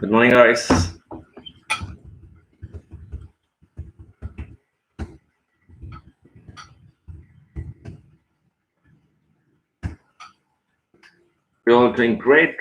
Good morning, guys. We're all doing great.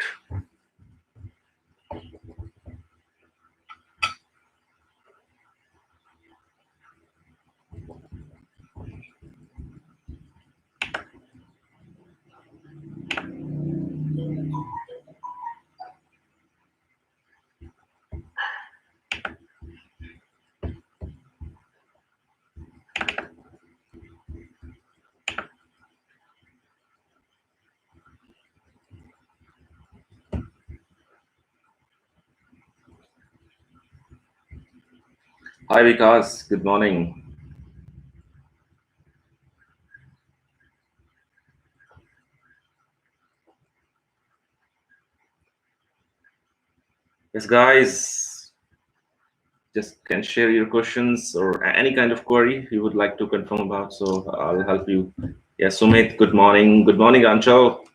Hi, Vikas. Good morning. Yes, guys, just can share your questions or any kind of query you would like to confirm about. So I'll help you. Yes, Sumit, good morning. Good morning, Anchal.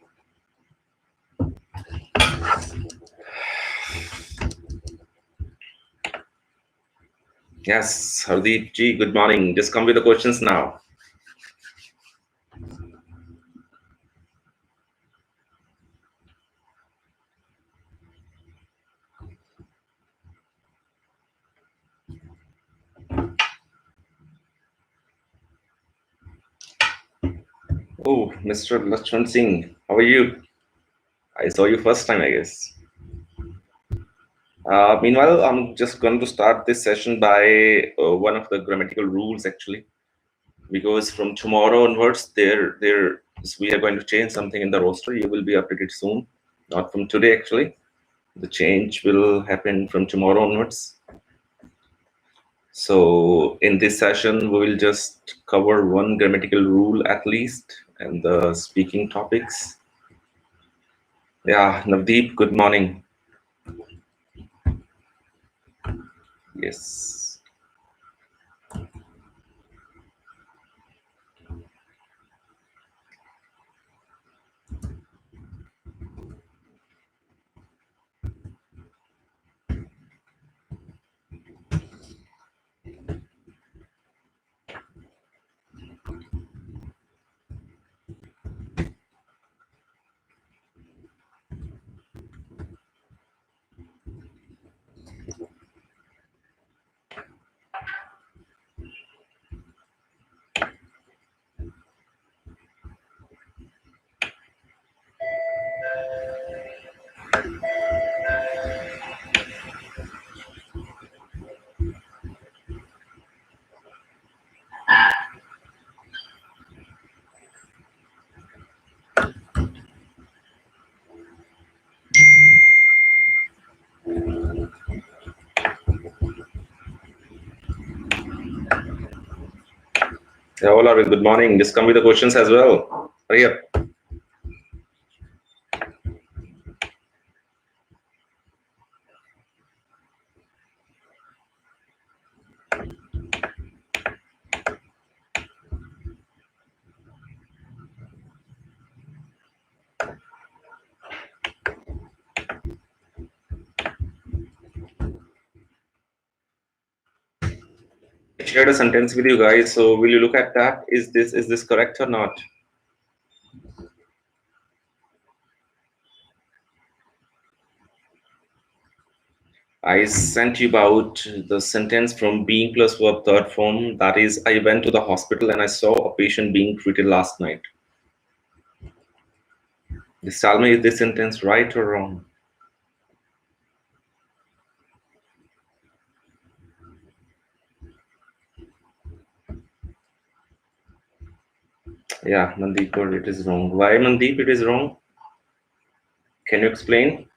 Yes, Hardeep ji, good morning. Just come with the questions now. Oh, Mr. Lachman Singh, how are you? I saw you first time, I guess. Meanwhile, I'm just going to start this session by one of the grammatical rules, actually, because from tomorrow onwards, we are going to change something in the roster. You will be updated soon, not from today, actually. The change will happen from tomorrow onwards. So in this session, we will just cover one grammatical rule at least and the speaking topics. Yeah, Navdeep, good morning. Yes. Yeah, all are good morning. Just come with the questions as well. Hurry up. I shared a sentence with you guys, so will you look at that? Is this correct or not? I sent you about the sentence from being plus verb third form. That is, I went to the hospital and I saw a patient being treated last night. Just tell me, is this sentence right or wrong? Yeah, Mandeep, it is wrong. Why, Mandeep, it is wrong? Can you explain?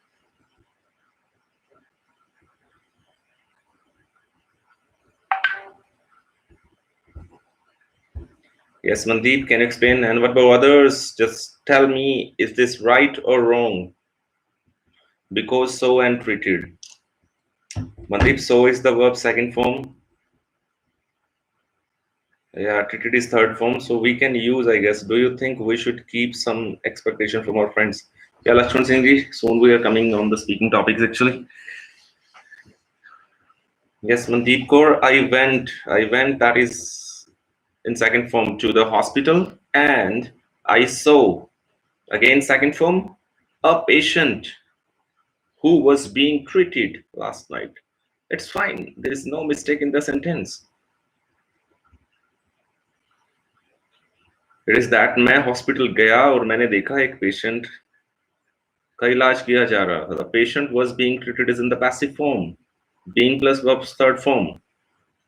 Yes, Mandeep, can you explain? And what about others? Just tell me, is this right or wrong? Because so and treated. Mandeep, so is the verb second form. Yeah, treated is third form, so we can use, I guess. Do you think we should keep some expectation from our friends? Yeah, Lakshman Singh ji, soon we are coming on the speaking topics actually. Yes, Mandeep Kaur, I went, that is in second form, to the hospital, and I saw, again second form, a patient who was being treated last night. It's fine. There is no mistake in the sentence. It is that मैं hospital गया और मैंने देखा एक patient का इलाज किया जा रहा था. The patient was being treated is in the passive form. Being plus verb's third form.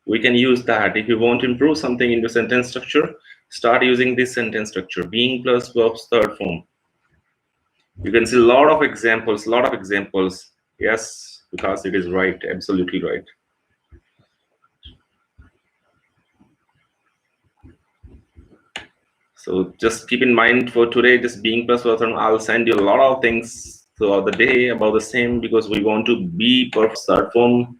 We can use that. If you want to improve something in your sentence structure, start using this sentence structure. Being plus verb's third form. You can see a lot of examples, lot of examples. Yes, because it is right, absolutely right. So just keep in mind for today, just being plus verb. I'll send you a lot of things throughout the day about the same, because we want to be perfect third form.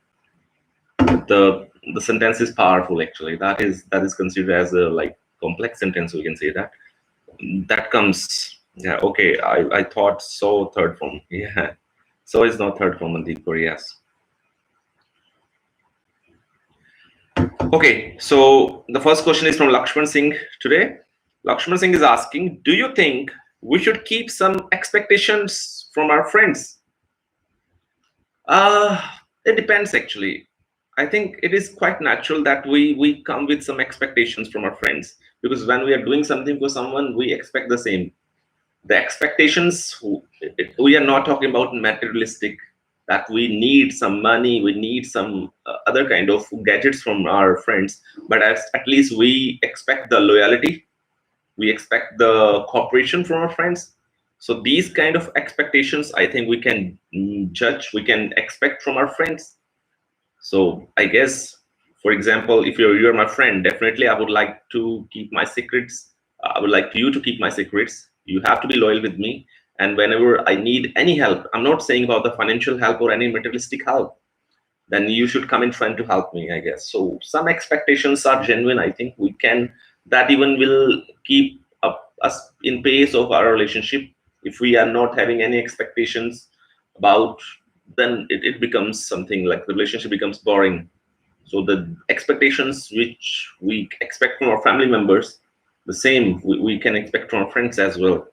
The sentence is powerful actually. That is considered as a like complex sentence. We can say that. That comes, yeah, okay. I thought so third form. Yeah. So it's not third form, Mandeep Kaur, yes. Okay, so the first question is from Lakshman Singh today. Lakshman Singh is asking, do you think we should keep some expectations from our friends? Uh, it depends actually. I think it is quite natural that we come with some expectations from our friends, because when we are doing something for someone, we expect the same. The expectations, we are not talking about materialistic, that we need some money, we need some other kind of gadgets from our friends, but at least we expect the loyalty, we expect the cooperation from our friends. So these kind of expectations, I think we can judge, we can expect from our friends. So I guess, for example, if you're my friend, definitely I would like to keep my secrets. I would like you to keep my secrets. You have to be loyal with me. And whenever I need any help, I'm not saying about the financial help or any materialistic help, then you should come in front to help me, I guess. So some expectations are genuine. I think we can, that even will keep up us in pace of our relationship. If we are not having any expectations about, then it becomes something like the relationship becomes boring. So the expectations which we expect from our family members, the same we can expect from our friends as well.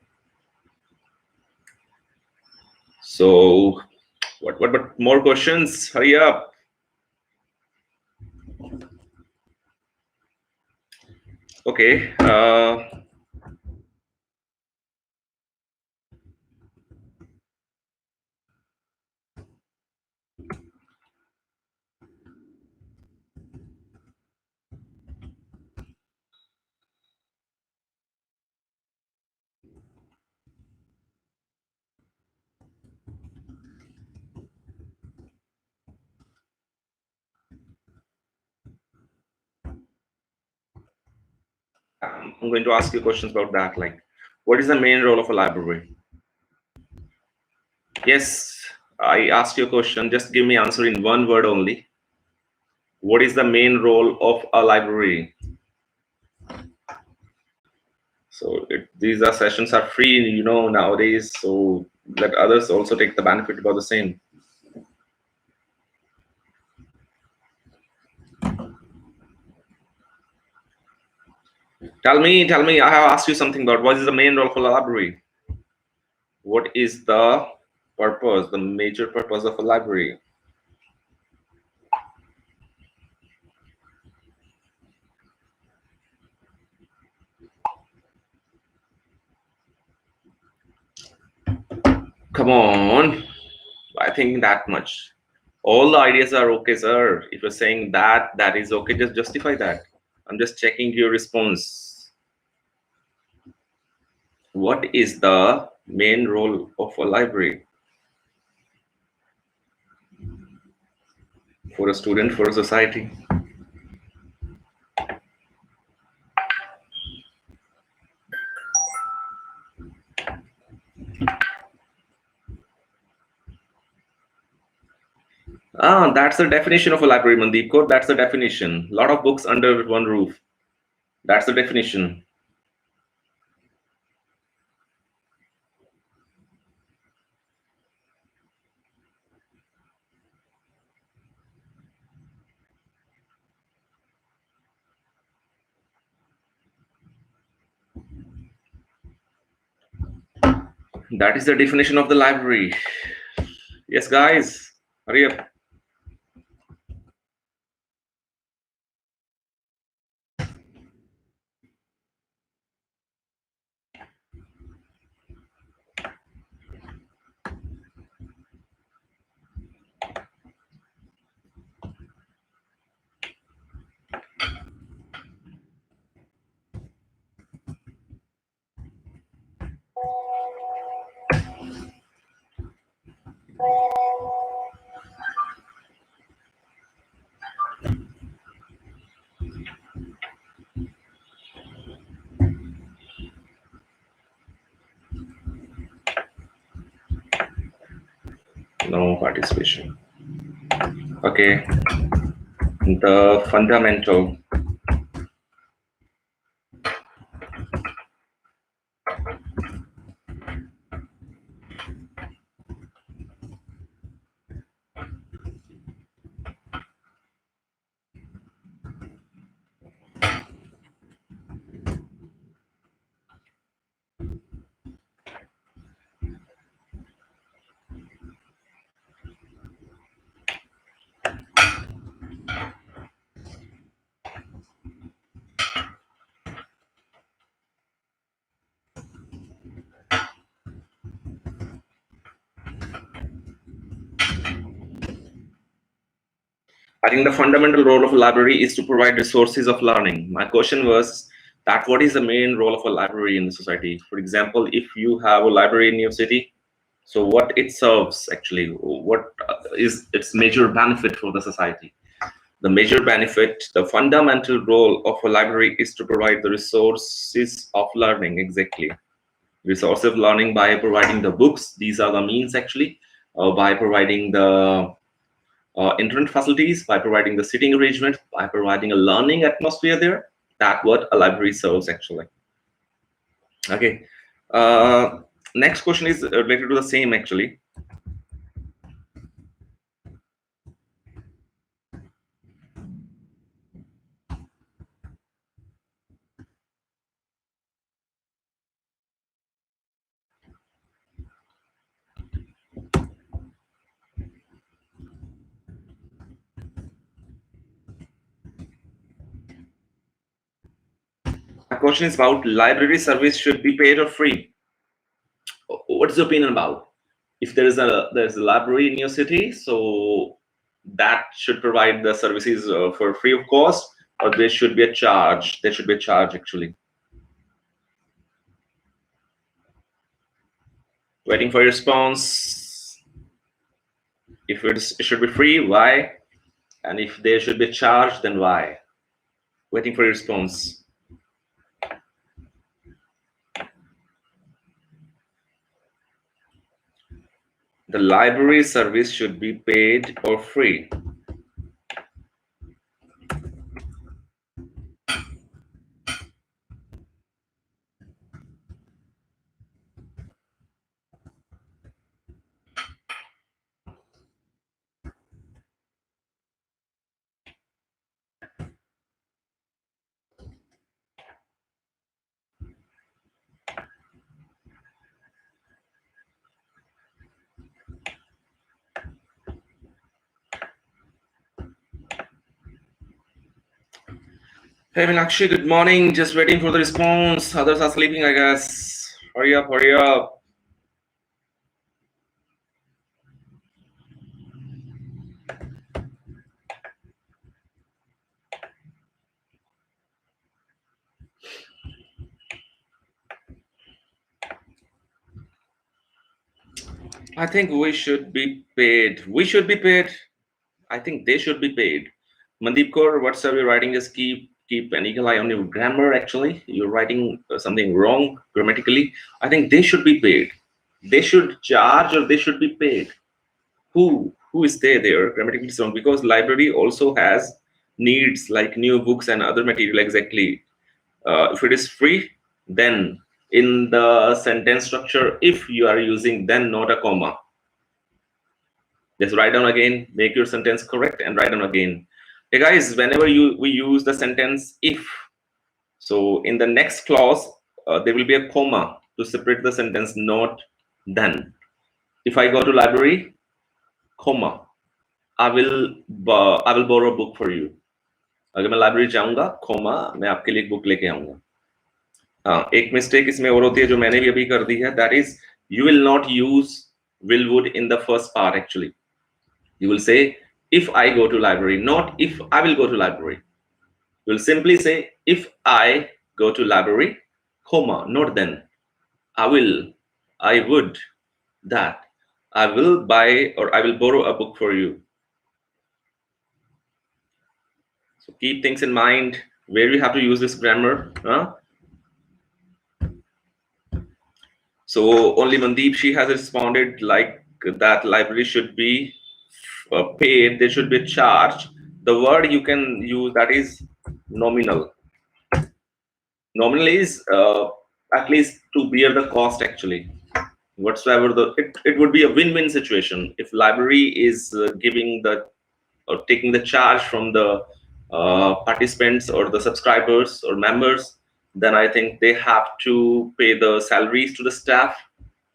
So what but more questions? Hurry up. Okay. I'm going to ask you questions about that. Like, what is the main role of a library? Yes, I asked you a question. Just give me answer in one word only. What is the main role of a library? So these are sessions are free, nowadays. So let others also take the benefit about the same. Tell me. I have asked you something about what is the main role of a library. What is the purpose, the major purpose of a library? Come on, I think that much. All the ideas are okay, sir. If you're saying that is okay, just justify that. I'm just checking your response. What is the main role of a library? For a student, for a society? Ah, that's the definition of a library, Mandeep Kaur. That's the definition. Lot of books under one roof. That's the definition. That is the definition of the library. Yes, guys, hurry up. No participation. Okay. The fundamental. I think the fundamental role of a library is to provide resources of learning. My question was that what is the main role of a library in the society? For example, if you have a library in your city, so what it serves actually, what is its major benefit for the society? The major benefit, the fundamental role of a library is to provide the resources of learning, exactly. Resource of learning by providing the books. These are the means actually, by providing the internet facilities, by providing the sitting arrangement, by providing a learning atmosphere there. That what a library serves actually. Okay. Next question is related to the same actually. My question is about library service should be paid or free. What is your opinion about? If there's a library in your city, so that should provide the services for free of cost, or there should be a charge. There should be a charge actually. Waiting for your response. If it should be free, why? And if there should be a charge, then why? Waiting for your response. The library service should be paid or free. Hey Meenakshi, good morning. Just waiting for the response. Others are sleeping, I guess. Hurry up, hurry up. I think we should be paid. We should be paid. I think they should be paid. Mandeep Kaur, whatever you're writing, just keep an eagle eye on your grammar. Actually, you're writing something wrong grammatically. I think they should be paid. They should charge or they should be paid. Who is there grammatically wrong? Because library also has needs like new books and other material exactly. If it is free, then in the sentence structure, if you are using then not a comma, just write down again, make your sentence correct and write down again. Hey guys, whenever we use the sentence if, so in the next clause there will be a comma to separate the sentence not then. If I go to library, comma, I will borrow a book for you. अगर मैं library जाऊंगा, comma, मैं आपके लिए एक book लेके आऊंगा. हाँ, एक मिस्टेक इसमें और होती है जो मैंने भी अभी कर दी है. That is, you will not use will would in the first part actually. You will say if I go to library, not if I will go to library. You will simply say if I go to library, comma, not then. I will, I would, that. I will buy or I will borrow a book for you. So keep things in mind where we have to use this grammar. So only Mandeep, she has responded like that library should be paid, there should be a charge. The word you can use, that is nominal. Nominal is at least to bear the cost actually. Whatsoever it would be a win-win situation if library is giving the or taking the charge from the participants or the subscribers or members. Then I think they have to pay the salaries to the staff.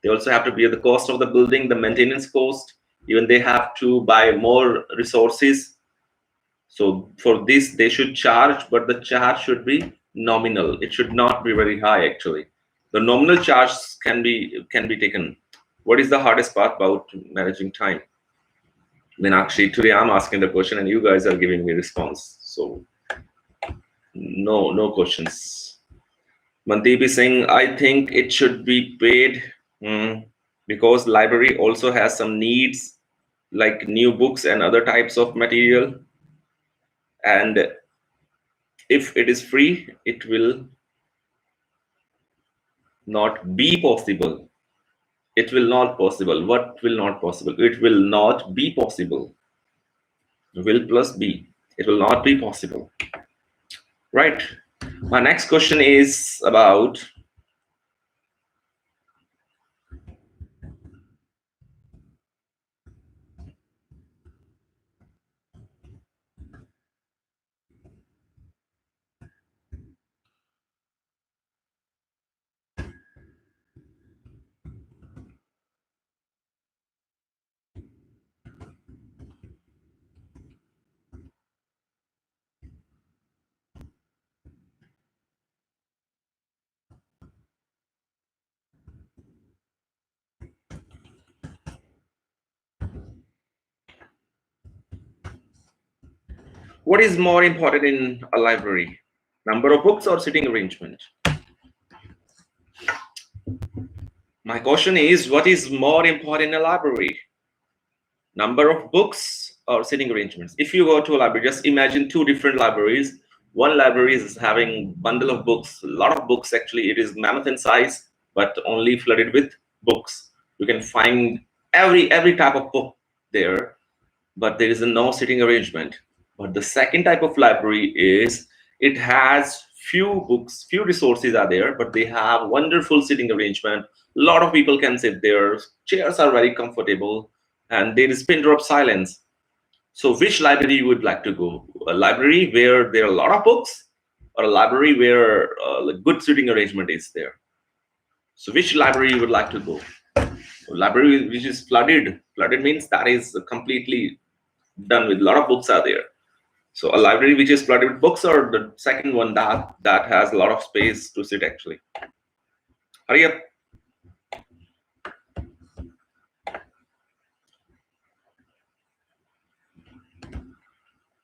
They also have to bear the cost of the building, the maintenance cost. Even they have to buy more resources. So for this, they should charge, but the charge should be nominal. It should not be very high actually. The nominal charge can be taken. What is the hardest part about managing time? Meenakshi, today I'm asking the question and you guys are giving me response. So no questions. Mandeep is saying, I think it should be paid because library also has some needs like new books and other types of material. And if it is free, it will not be possible. It will not possible. What will not possible? It will not be possible. Will plus be. It will not be possible. Right. My next question is about what is more important in a library? Number of books or sitting arrangement? My question is, what is more important in a library? Number of books or sitting arrangements? If you go to a library, just imagine two different libraries. One library is having bundle of books, a lot of books actually. It is mammoth in size, but only flooded with books. You can find every type of book there, but there is no sitting arrangement. But the second type of library is it has few books, few resources are there, but they have wonderful sitting arrangement. A lot of people can sit there. Chairs are very comfortable, and there is pin drop silence. So which library you would like to go? A library where there are a lot of books, or a library where a good sitting arrangement is there? So which library you would like to go? A library which is flooded. Flooded means that is completely done with a lot of books are there. So a library which is flooded with books, or the second one that has a lot of space to sit actually? Hurry up.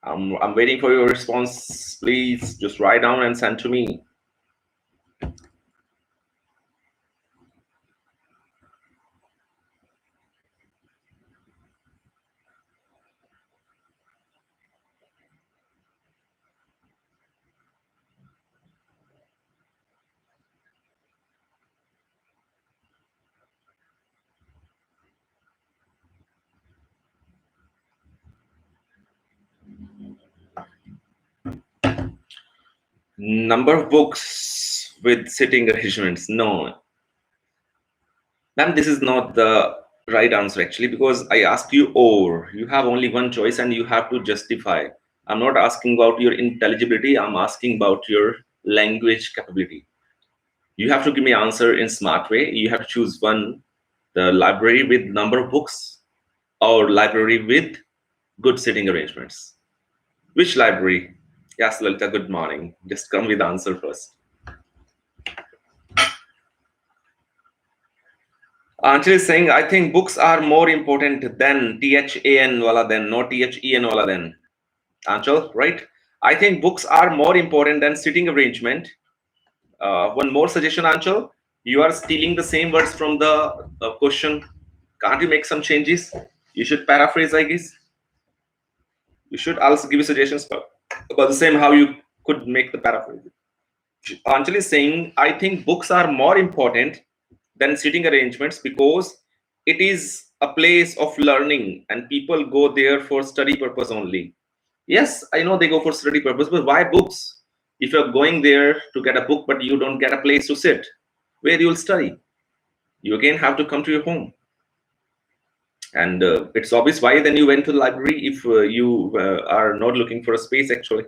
I'm waiting for your response. Please just write down and send to me. Number of books with sitting arrangements. No, ma'am, this is not the right answer actually, because I asked you, or you have only one choice and you have to justify. I'm not asking about your intelligibility. I'm asking about your language capability. You have to give me answer in smart way. You have to choose one. The library with number of books or library with good sitting arrangements? Which library? Yes, Lalita, good morning. Just come with the answer first. Anjali is saying, I think books are more important than THAN wala then, not THEN wala then. Anjal, right? I think books are more important than sitting arrangement. One more suggestion, Anjal. You are stealing the same words from the question. Can't you make some changes? You should paraphrase, I guess. You should also give you suggestions about the same how you could make the paraphrase. Anjali is saying, I think books are more important than sitting arrangements because it is a place of learning and people go there for study purpose only. Yes, I know they go for study purpose, but why books? If you're going there to get a book, but you don't get a place to sit, where you'll study, you again have to come to your home. And it's obvious why then you went to the library if you are not looking for a space actually.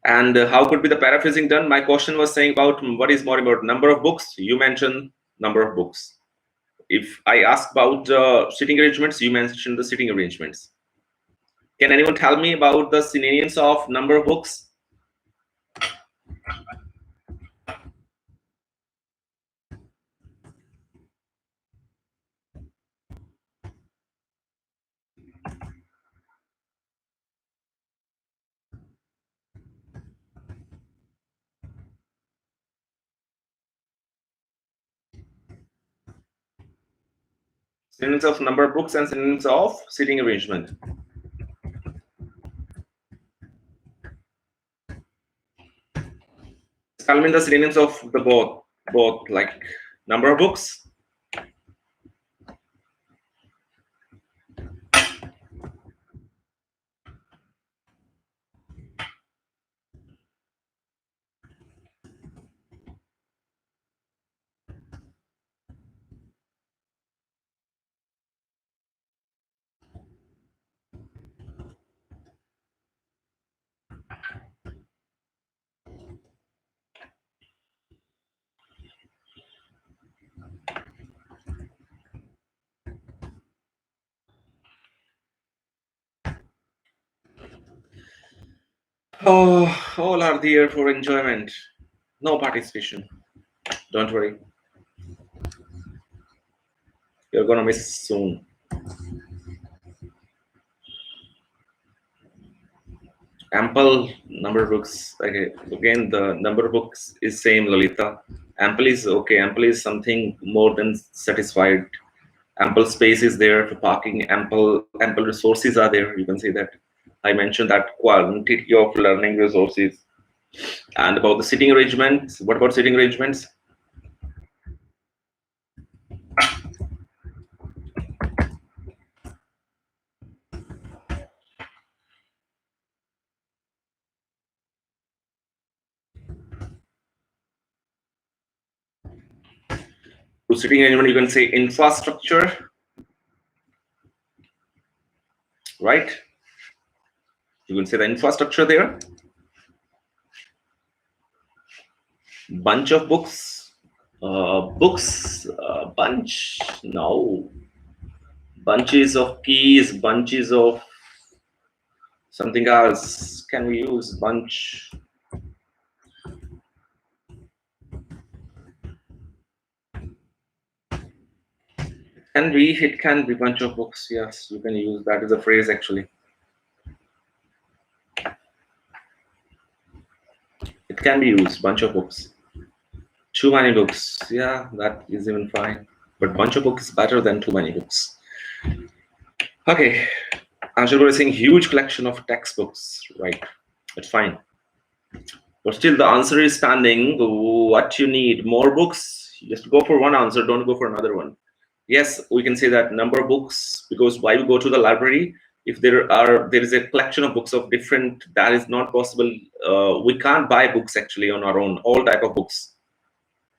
And how could be the paraphrasing done? My question was saying about what is more about number of books. You mentioned number of books. If I ask about sitting arrangements, you mentioned the sitting arrangements. Can anyone tell me about the synonyms of number of books? Synonyms of number of books and synonyms of sitting arrangement. Tell me the synonyms of the both like number of books. Oh, all are there for enjoyment. No participation. Don't worry. You're gonna miss soon. Ample number of books. Okay, again, the number of books is same, Lalita. Ample is okay. Ample is something more than satisfied. Ample space is there for parking. Ample resources are there. You can say that. I mentioned that quantity of learning resources. And about the sitting arrangements. What about sitting arrangements? To sitting arrangement, you can say infrastructure, right? You can say the infrastructure there. Bunch of books. Bunch. No. Bunches of keys, bunches of something else. Can we use bunch? It can be bunch of books. Yes, you can use that as a phrase actually. It can be used, bunch of books. Too many books. Yeah, that is even fine. But bunch of books is better than too many books. Okay. Angelo is saying huge collection of textbooks. Right. It's fine. But still the answer is standing. What you need? More books? Just go for one answer, don't go for another one. Yes, we can say that number of books, because why we go to the library? If there is a collection of books of different, that is not possible. We can't buy books actually on our own, all type of books.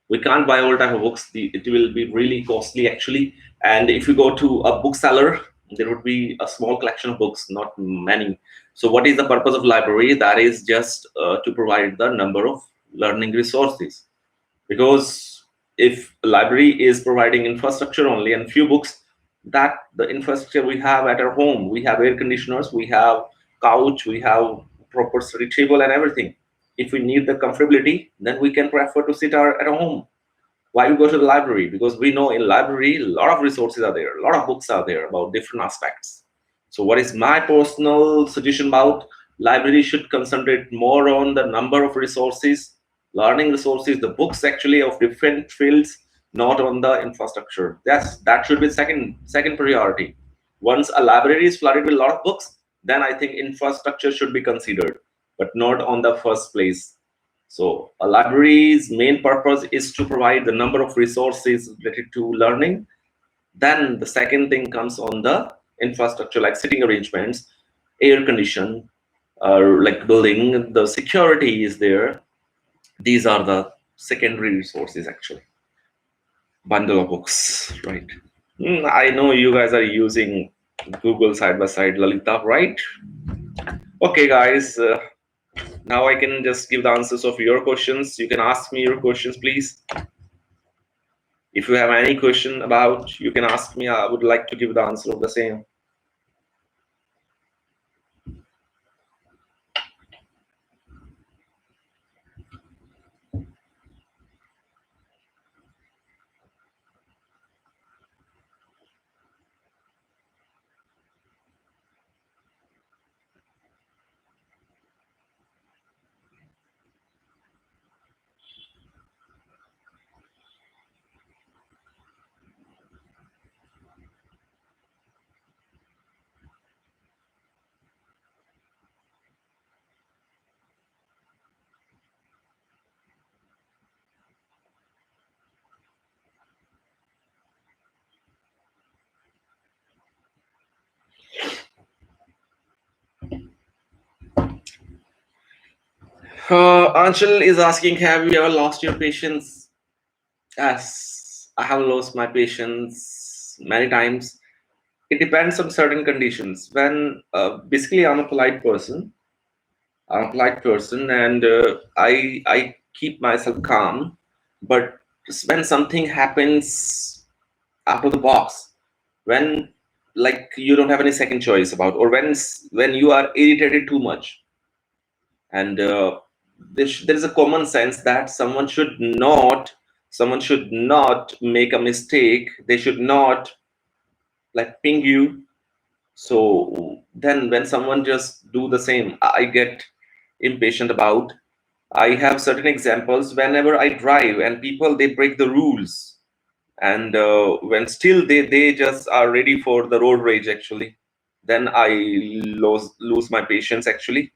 We can't buy all type of books. It will be really costly actually. And if you go to a bookseller, there would be a small collection of books, not many. So what is the purpose of library? That is just to provide the number of learning resources. Because if a library is providing infrastructure only and few books, that the infrastructure we have at our home, we have air conditioners, we have couch, we have proper study table and everything. If we need the comfortability, then we can prefer to sit at our home. Why we go to the library? Because we know in library a lot of resources are there, a lot of books are there about different aspects. So what is my personal suggestion about library? Should concentrate more on the number of resources, learning resources, the books actually of different fields, not on the infrastructure. That should be second priority. Once a library is flooded with a lot of books, then I think infrastructure should be considered, but not on the first place. So a library's main purpose is to provide the number of resources related to learning. Then the second thing comes on the infrastructure, like sitting arrangements, air condition, like building, the security is there. These are the secondary resources actually. Bundle of books, right? I know you guys are using Google side by side, Lalita, right? Okay, guys. Now I can just give the answers of your questions. You can ask me your questions, please. If you have any question about, you can ask me. I would like to give the answer of the same. Anshul is asking, have you ever lost your patience? Yes, I have lost my patience many times. It depends on certain conditions. When basically I'm a polite person. I'm a polite person, and I keep myself calm. But when something happens out of the box, when like you don't have any second choice about, or when you are irritated too much, and there is a common sense that someone should not make a mistake. They should not like ping you. So then when someone just do the same, I get impatient about. I have certain examples whenever I drive and people they break the rules, and when still they just are ready for the road rage actually, then I lose my patience actually.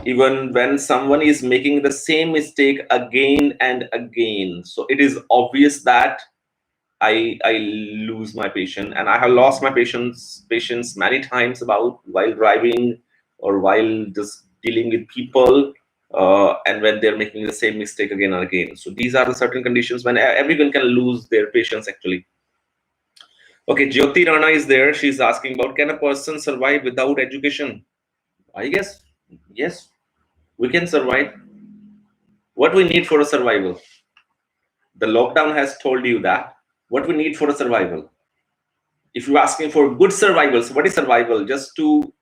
Even when someone is making the same mistake again and again, so it is obvious that I lose my patience, and I have lost my patience many times about while driving or while just dealing with people, and when they're making the same mistake again and again. So these are the certain conditions when everyone can lose their patience actually. Okay, Jyoti Rana is there. She's asking about, can a person survive without education? I guess yes, we can survive. What we need for a survival? The lockdown has told you that what we need for a survival. If you're asking for good survivals, what is survival? Just to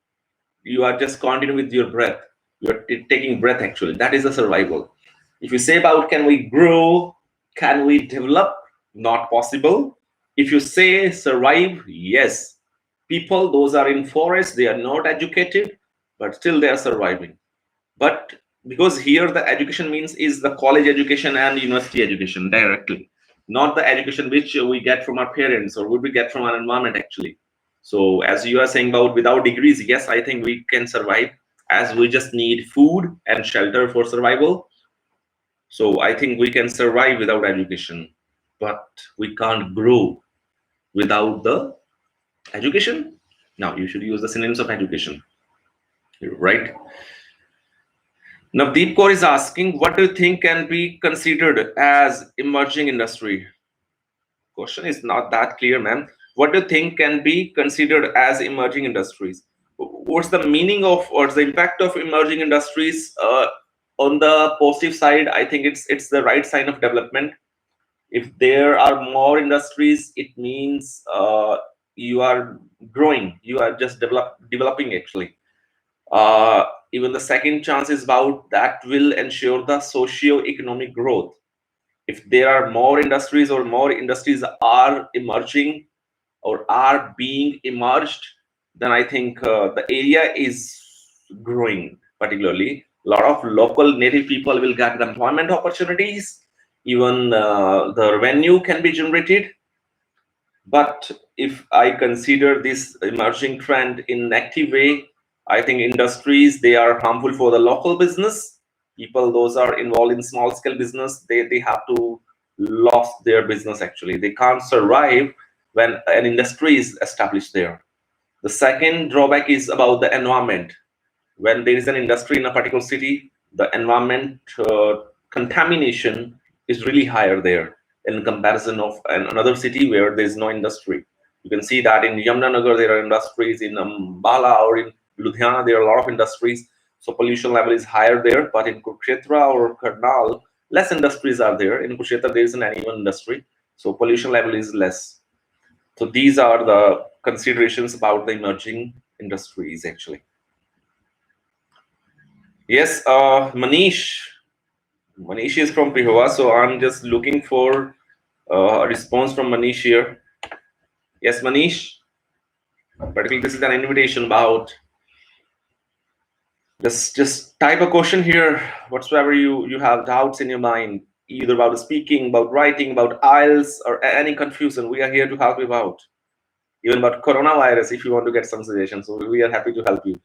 you are just continuing with your breath. You are taking breath actually. That is a survival. If you say about can we grow, can we develop? Not possible. If you say survive, yes. People, those are in forest, they are not educated, but still they are surviving. But because here the education means is the college education and university education directly, not the education which we get from our parents or would we get from our environment actually. So as you are saying about without degrees, yes, I think we can survive, as we just need food and shelter for survival. So I think we can survive without education, but we can't grow without the education. Now you should use the synonyms of education, right? Navdeep Kaur is asking, what do you think can be considered as emerging industry? Question is not that clear, ma'am. What do you think can be considered as emerging industries? What's the meaning of or the impact of emerging industries? On the positive side, I think it's the right sign of development. If there are more industries, it means you are growing, you are just developing actually. Even the second chance is about that will ensure the socio-economic growth. If there are more industries or more industries are emerging or are being emerged, then I think the area is growing. Particularly, a lot of local native people will get employment opportunities. Even the revenue can be generated. But if I consider this emerging trend in an active way, I think industries, they are harmful for the local business. People, those are involved in small scale business, they have to lost their business actually. They can't survive when an industry is established there. The second drawback is about the environment. When there is an industry in a particular city, the environment contamination is really higher there in comparison of another city where there is no industry. You can see that in Yamunanagar there are industries, in Ambala or in Ludhiana there are a lot of industries, so pollution level is higher there. But in Kurukshetra or Karnal, less industries are there. In Kurukshetra there isn't any one industry, so pollution level is less. So these are the considerations about the emerging industries actually. Yes, Manish. Manish is from Pihova, so I'm just looking for a response from Manish here. Yes, Manish. Particularly, this is an invitation about just type a question here. Whatsoever you have doubts in your mind, either about speaking, about writing, about IELTS, or any confusion, we are here to help you out. Even about coronavirus, if you want to get some suggestions, so we are happy to help you.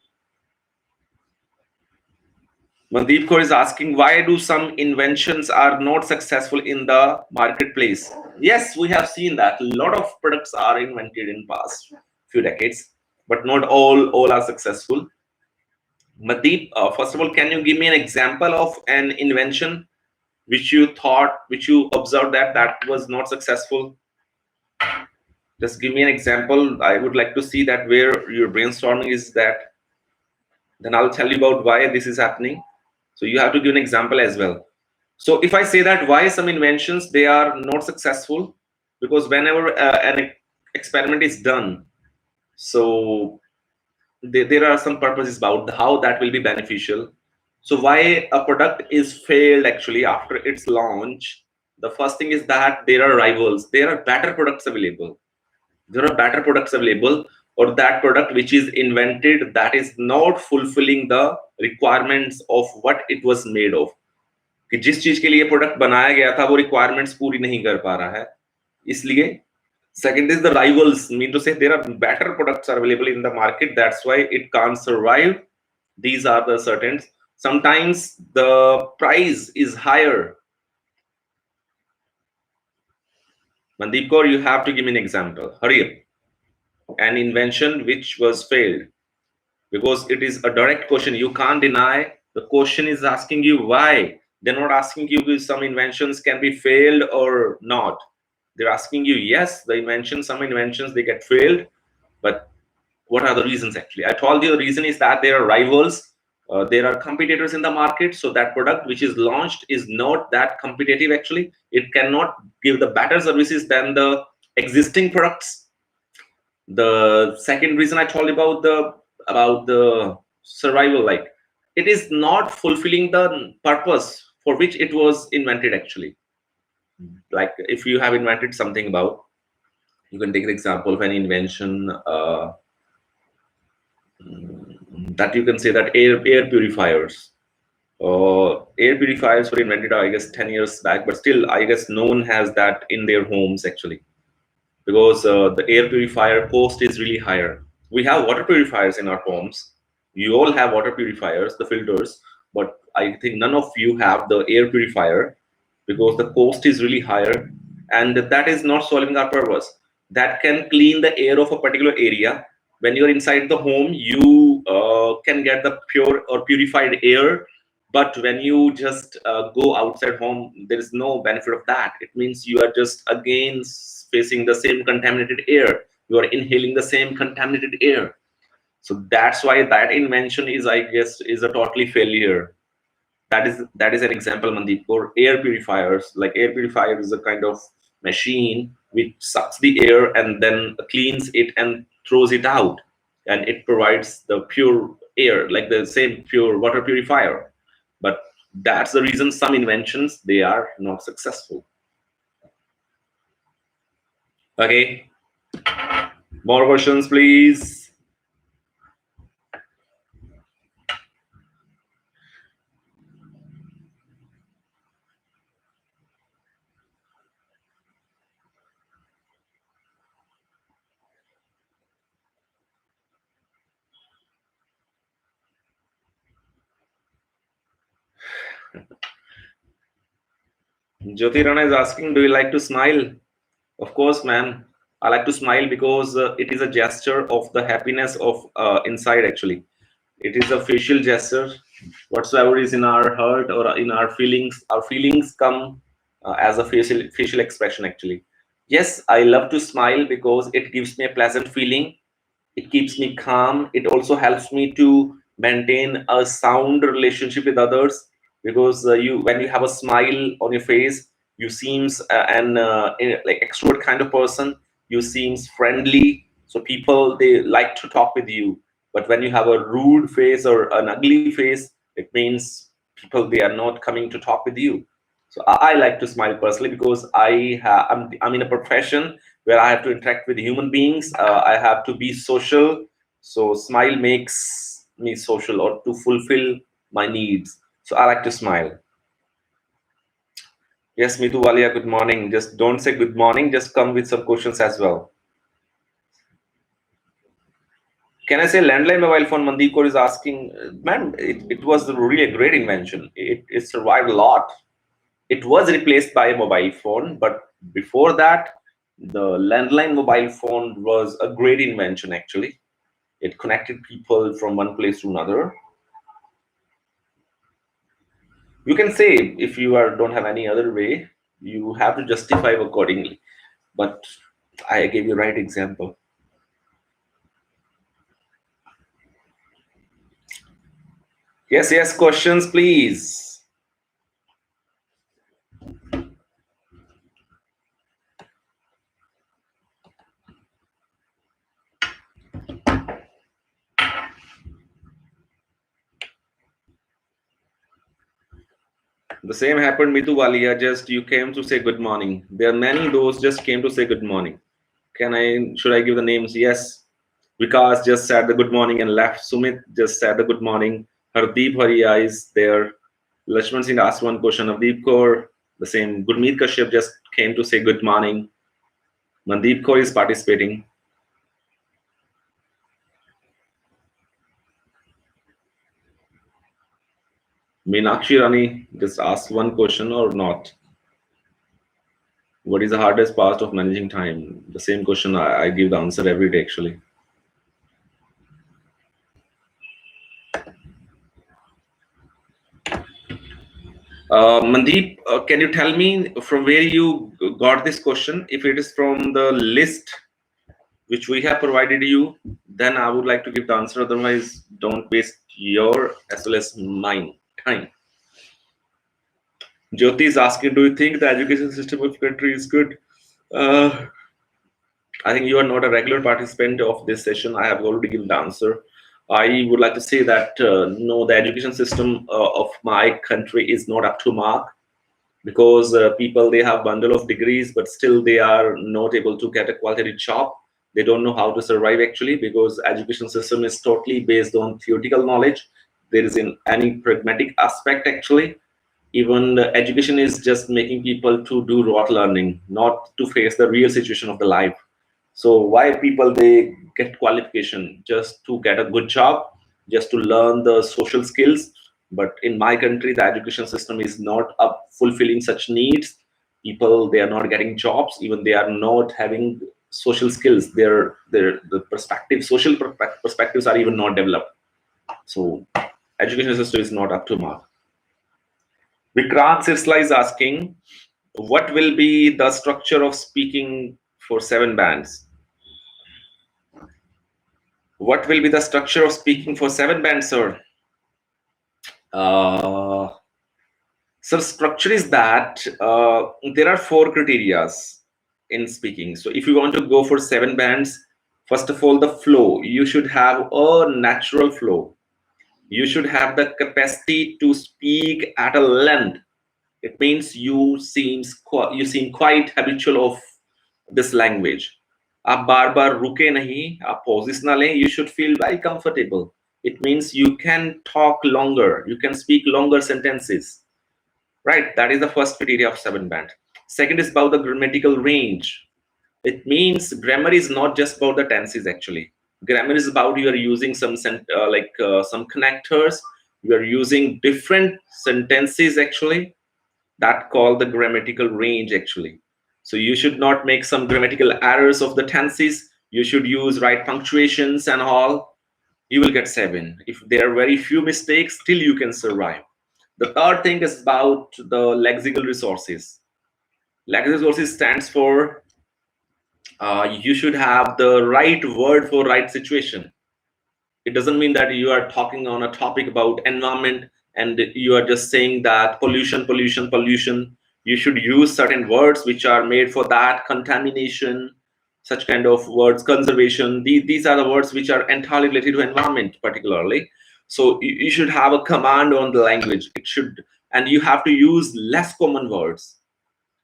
Mandeep Kaur is asking, why do some inventions are not successful in the marketplace? Yes, we have seen that a lot of products are invented in past few decades, but not all are successful. Mandeep, first of all, can you give me an example of an invention which you thought, which you observed that was not successful? Just give me an example. I would like to see that where your brainstorming is that. Then I'll tell you about why this is happening. So you have to give an example as well. So if I say that why some inventions they are not successful, because whenever an experiment is done, so there are some purposes about how that will be beneficial. So why a product is failed actually after its launch, the first thing is that there are rivals, there are better products available. There are better products available, or that product which is invented that is not fulfilling the requirements of what it was made of. कि जिस चीज के लिए product बनाया गया था वो requirements पूरी नहीं कर पा रहा है, इसलिए second is the rivals, mean to say there are better products are available in the market, that's why it can't survive. These are the certain. Sometimes the price is higher. Mandeep Kaur, you have to give me an example, hurry up. An invention which was failed, because it is a direct question, you can't deny. The question is asking you why. They're not asking you if some inventions can be failed or not. They're asking you, yes, the invention, some inventions they get failed, but what are the reasons actually? I told you the reason is that there are rivals, there are competitors in the market, so that product which is launched is not that competitive actually. It cannot give the better services than the existing products. The second reason I told you about the survival, like it is not fulfilling the purpose for which it was invented actually. Like if you have invented something about, you can take the example of an invention that you can say that air purifiers. Air purifiers were invented, I guess, 10 years back, but still, I guess no one has that in their homes actually, because the air purifier cost is really higher. We have water purifiers in our homes. You all have water purifiers, the filters, but I think none of you have the air purifier because the cost is really higher, and that is not solving our purpose. That can clean the air of a particular area. When you're inside the home, you can get the pure or purified air, but when you just go outside home, there is no benefit of that. It means you are just again facing the same contaminated air. You are inhaling the same contaminated air. So that's why that invention is, I guess, is a totally failure. That is an example, Mandeep, for air purifiers. Like air purifier is a kind of machine which sucks the air and then cleans it and throws it out, and it provides the pure air, like the same pure water purifier. But that's the reason some inventions, they are not successful. Okay, more questions please. Jyoti Rana is asking, do you like to smile? Of course, man. I like to smile because it is a gesture of the happiness of inside actually. It is a facial gesture. Whatsoever is in our heart or in our feelings come as a facial expression actually. Yes, I love to smile because it gives me a pleasant feeling. It keeps me calm. It also helps me to maintain a sound relationship with others, because you when you have a smile on your face, you seems like extrovert kind of person. You seems friendly, so people, they like to talk with you. But when you have a rude face or an ugly face, it means people, they are not coming to talk with you. So I like to smile personally because I'm in a profession where I have to interact with human beings. I have to be social. So smile makes me social or to fulfill my needs. So I like to smile. Yes, Mitu Walia, good morning. Just don't say good morning. Just come with some questions as well. Can I say landline mobile phone? Mandeep Kaur is asking, man, it was really a great invention. It survived a lot. It was replaced by a mobile phone, but before that, the landline mobile phone was a great invention actually. It connected people from one place to another. You can say, if you don't have any other way, you have to justify accordingly. But I gave you right example. Yes, yes, questions please. The same happened, Mitu Walia. Just you came to say good morning. There are many those just came to say good morning. Should I give the names? Yes. Vikas just said the good morning and left. Sumit just said the good morning. Hardeep Haria is there. Lakshman Singh asked one question. Navdeep Kaur, the same. Gurmeet Kashyap just came to say good morning. Mandeep Kaur is participating. Meenakshi Rani just asked one question or not. What is the hardest part of managing time? The same question. I give the answer every day actually. Mandeep, can you tell me from where you got this question? If it is from the list which we have provided you, then I would like to give the answer. Otherwise, don't waste your as well as mine time. Jyoti is asking, do you think the education system of country is good? Uh, I think you are not a regular participant of this session. I have already given the answer. I would like to say that no, the education system of my country is not up to mark, because people, they have bundle of degrees but still they are not able to get a quality job. They don't know how to survive actually, because education system is totally based on theoretical knowledge. There isn't any pragmatic aspect actually. Even the education is just making people to do rote learning, not to face the real situation of the life. So why people, they get qualification just to get a good job, just to learn the social skills. But in my country, the education system is not up fulfilling such needs. People, they are not getting jobs, even they are not having social skills. Their the perspectives are even not developed. So education system is not up to mark. Vikrant Sirsla is asking, what will be the structure of speaking for 7 bands? What will be the structure of speaking for 7 bands, sir? So structure is that there are 4 criterias. in speaking. So if you want to go for 7 bands, first of all, the flow, you should have a natural flow. You should have the capacity to speak at a length. It means you seem quite habitual of this language. आप बार बार रुके नहीं, आप pauses ना लें. You should feel very comfortable. It means you can talk longer, you can speak longer sentences, right? That is the first criteria of 7 band. Second is about the grammatical range. It means grammar is not just about the tenses actually. Grammar is about you are using some connectors, you are using different sentences actually, that call the grammatical range actually. So you should not make some grammatical errors of the tenses. You should use right punctuations and all. You will get 7. If there are very few mistakes, still you can survive. The third thing is about the lexical resources. Lexical resources stands for you should have the right word for right situation. It doesn't mean that you are talking on a topic about environment and you are just saying that pollution, pollution, pollution. You should use certain words which are made for that. Contamination, such kind of words. Conservation, these are the words which are entirely related to environment particularly. So you should have a command on the language. It should, and you have to use less common words.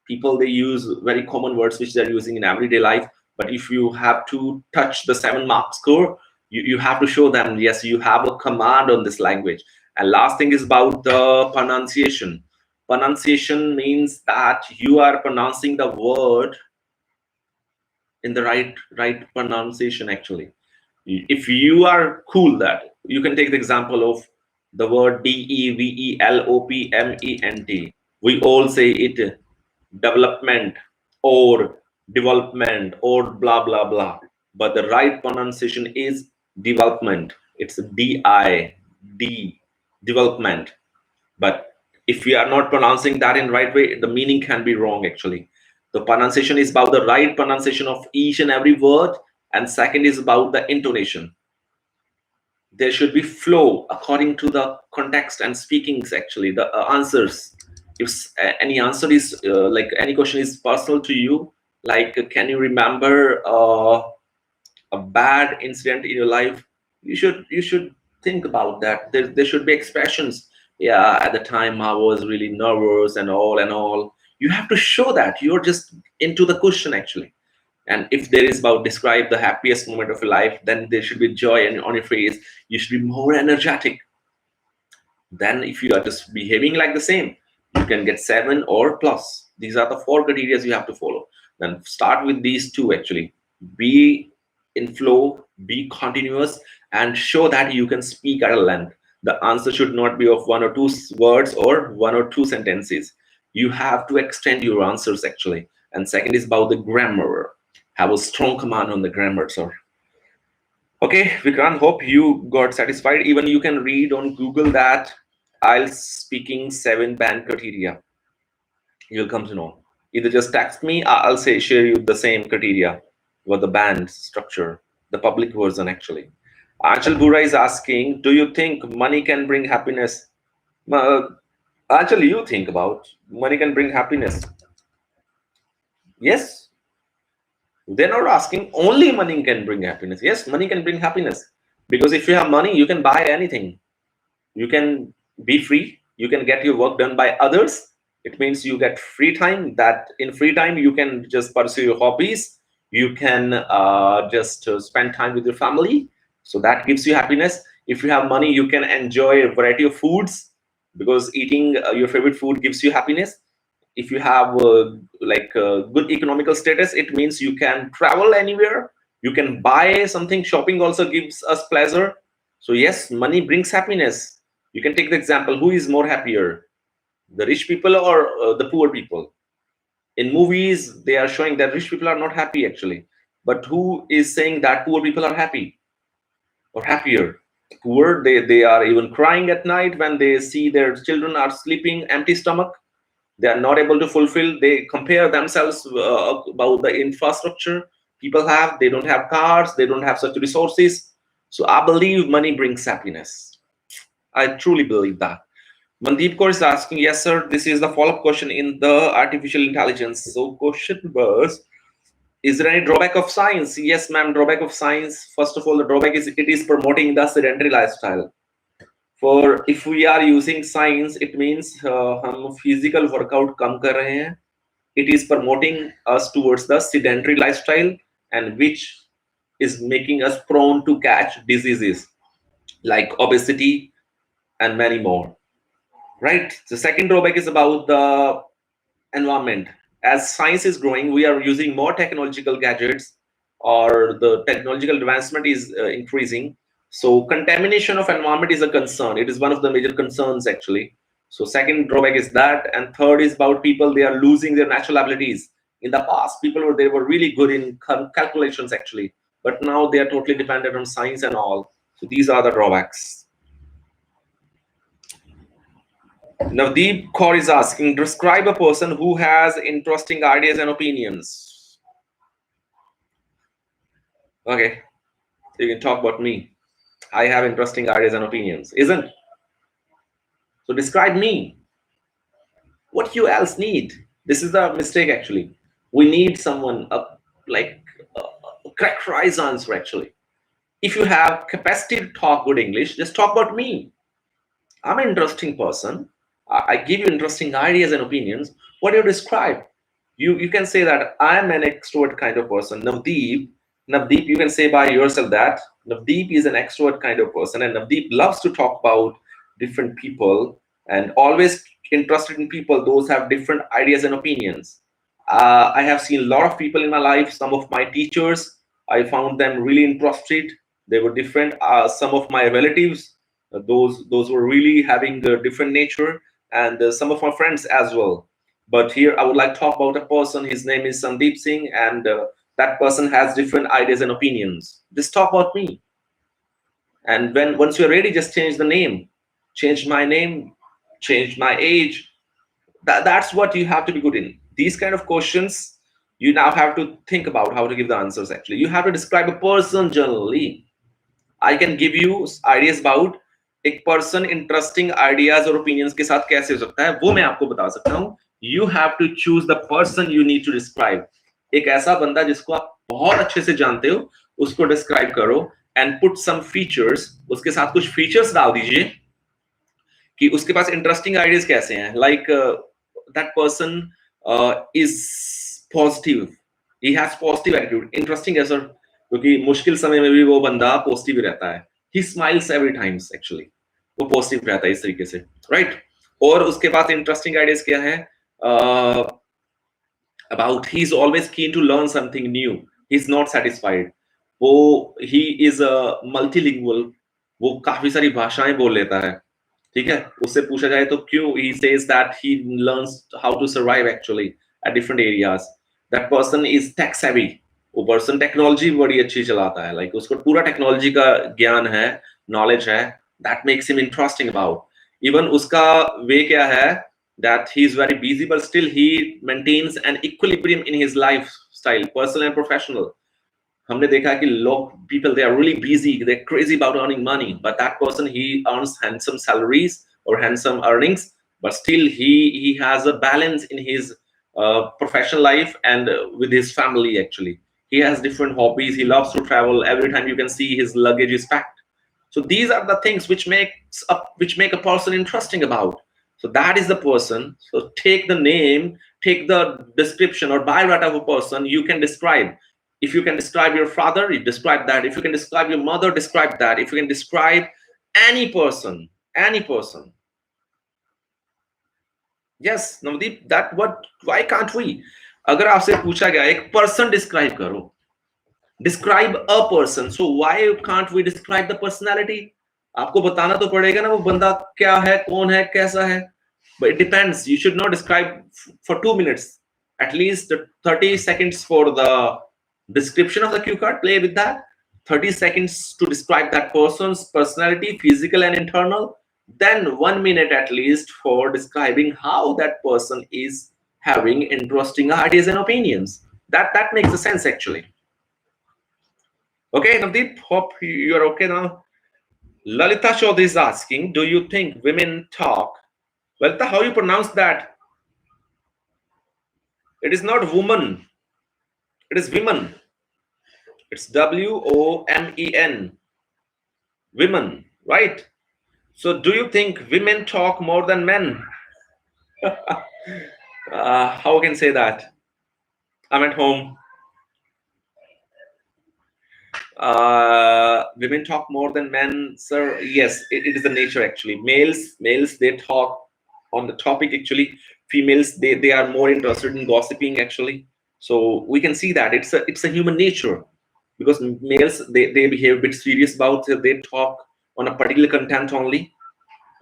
People, they use very common words which they're using in everyday life, but if you have to touch the 7 mark score, you have to show them, yes, you have a command on this language. And last thing is about the pronunciation. Pronunciation means that you are pronouncing the word in the right pronunciation actually. If you are cool, that you can take the example of the word development. We all say it development or development or blah blah blah, but the right pronunciation is development. It's D development. But if we are not pronouncing that in right way, the meaning can be wrong actually. The pronunciation is about the right pronunciation of each and every word, and second is about the intonation. There should be flow according to the context and speakings actually, the answers. If any answer is like any question is personal to you, like can you remember a bad incident in your life, you should think about that. There should be expressions. Yeah, at the time I was really nervous and all and all. You have to show that you're just into the question actually. And if there is about describe the happiest moment of your life, then there should be joy on your face. You should be more energetic. Then if you are just behaving like the same, you can get 7 or plus. These are the 4 criteria you have to follow. Then start with these 2 actually. Be in flow, be continuous, and show that you can speak at a length. The answer should not be of 1 or 2 words or 1 or 2 sentences. You have to extend your answers actually. And second is about the grammar. Have a strong command on the grammar, sir. Okay, Vikrant, hope you got satisfied. Even you can read on Google that IELTS speaking 7 band criteria. You'll come to know. Either just text me, I'll say share you the same criteria with the band structure, the public version actually. Anchal Bura is asking, do you think money can bring happiness? Anchal, you think about money can bring happiness. Yes, they're not asking only money can bring happiness. Yes, money can bring happiness, because if you have money, you can buy anything. You can be free. You can get your work done by others. It means you get free time. That in free time you can just pursue your hobbies. You can just spend time with your family. So that gives you happiness. If you have money, you can enjoy a variety of foods, because eating your favorite food gives you happiness. If you have good economical status, it means you can travel anywhere, you can buy something. Shopping also gives us pleasure. So yes, money brings happiness. You can take the example, who is more happier, the rich people or the poor people? In movies they are showing that rich people are not happy actually, but who is saying that poor people are happy or happier? Poor, they are even crying at night when they see their children are sleeping empty stomach. They are not able to fulfill. They compare themselves about the infrastructure people have. They don't have cars, they don't have such resources. So I believe money brings happiness. I truly believe that. Mandeep Kaur is asking, yes sir, this is the follow-up question in the artificial intelligence. So question was, Is there any drawback of science? Yes, ma'am. Drawback of science. First of all, the drawback is it is promoting the sedentary lifestyle. For if we are using science, it means हम physical workout कम कर रहे हैं. It is promoting us towards the sedentary lifestyle, and which is making us prone to catch diseases like obesity and many more. Right. The second drawback is about the environment. As science is growing, we are using more technological gadgets, or the technological advancement is increasing. So contamination of environment is a concern. It is one of the major concerns actually. So second drawback is that, and third is about people. They are losing their natural abilities. In the past, people were they were really good in calculations actually, but now they are totally dependent on science and all. So these are the drawbacks. Navdeep Kaur is asking, describe a person who has interesting ideas and opinions. Okay, you can talk about me. I have interesting ideas and opinions, isn't? So describe me. What you else need? This is the mistake actually. We need someone like a characterized answer actually. If you have capacity to talk good English, just talk about me. I'm an interesting person. I give you interesting ideas and opinions. What do you describe? You can say that I am an extrovert kind of person. Navdeep, you can say by yourself that Navdeep is an extrovert kind of person, and Navdeep loves to talk about different people and always interested in people. Those have different ideas and opinions. I have seen a lot of people in my life. Some of my teachers, I found them really interested. They were different. Some of my relatives, those were really having a different nature, and some of my friends as well. But here I would like to talk about a person. His name is Sandeep Singh, and that person has different ideas and opinions. Just talk about me. And when once you're ready, just change the name, change my name, change my age. That's what you have to be good in. These kind of questions, you now have to think about how to give the answers. Actually, you have to describe a person generally. I can give you ideas about एक person interesting ideas और opinions के साथ कैसे हो सकता है, वो मैं आपको बता सकता हूँ. You have to choose the person you need to describe. एक ऐसा बंदा जिसको आप बहुत अच्छे से जानते हो, उसको डिस्क्राइब करो एंड पुट सम फीचर्स. उसके साथ कुछ फीचर्स डाल दीजिए कि उसके पास इंटरेस्टिंग आइडियाज कैसे हैं. Like that person is positive, he has positive attitude. Interesting है सर, क्योंकि मुश्किल समय में भी वो बंदा पॉजिटिव रहता है. He smiles every time actually. वो पॉजिटिव रहता है इस तरीके से, राइट. और उसके पास इंटरेस्टिंग आइडियाज क्या है, about he is always keen to learn something new. He is not satisfied. वो he is a multilingual. वो काफी सारी भाषाएं बोल लेता है. ठीक है, उससे पूछा जाए तो क्यों, he says that he learns how to survive actually at different areas. That person is tech savvy. वो पर्सन टेक्नोलॉजी बड़ी अच्छी चलाता है. लाइक उसको पूरा टेक्नोलॉजी का ज्ञान है, नॉलेज है. That makes him interesting about. Even उसका वे क्या है, that he is very busy but still he maintains an equilibrium in his lifestyle, personal and professional. हमने देखा कि लोग people they are really busy, they are crazy about earning money, but that person he earns handsome salaries और handsome earnings, but still he has a balance in his professional life and with his family actually. He has different hobbies. He loves to travel. Every time you can see his luggage is packed. So these are the things which make a person interesting about. So that is the person. So take the name, take the description or biodata of a person. You can describe. If you can describe your father, you describe that. If you can describe your mother, describe that. If you can describe any person, any person. Yes, Navdeep, that what? Why can't we? अगर आपसे पूछा गया एक person describe करो, describe a person, so why can't we describe the personality? आपको बताना तो पड़ेगा ना वो बंदा क्या है, कौन है, कैसा है. But it depends. You should not describe for 2 minutes, at least 30 seconds for the description of the cue card. Play with that. 30 seconds to describe that person's personality, physical and internal. Then 1 minute at least for describing how that person is having interesting ideas and opinions. That makes sense actually. Okay, Navdeep, hope you are okay now. Lalita Chaudhary is asking, do you think women talk? Lalita, how you pronounce that? It is not woman, It is women. It's WOMEN. Women, right? So do you think women talk more than men? How can I say that? I'm at home. Women talk more than men, sir. Yes, it is the nature actually. Males they talk on the topic actually. Females they are more interested in gossiping actually. So we can see that it's a human nature, because males they behave a bit serious about it. They talk on a particular content only.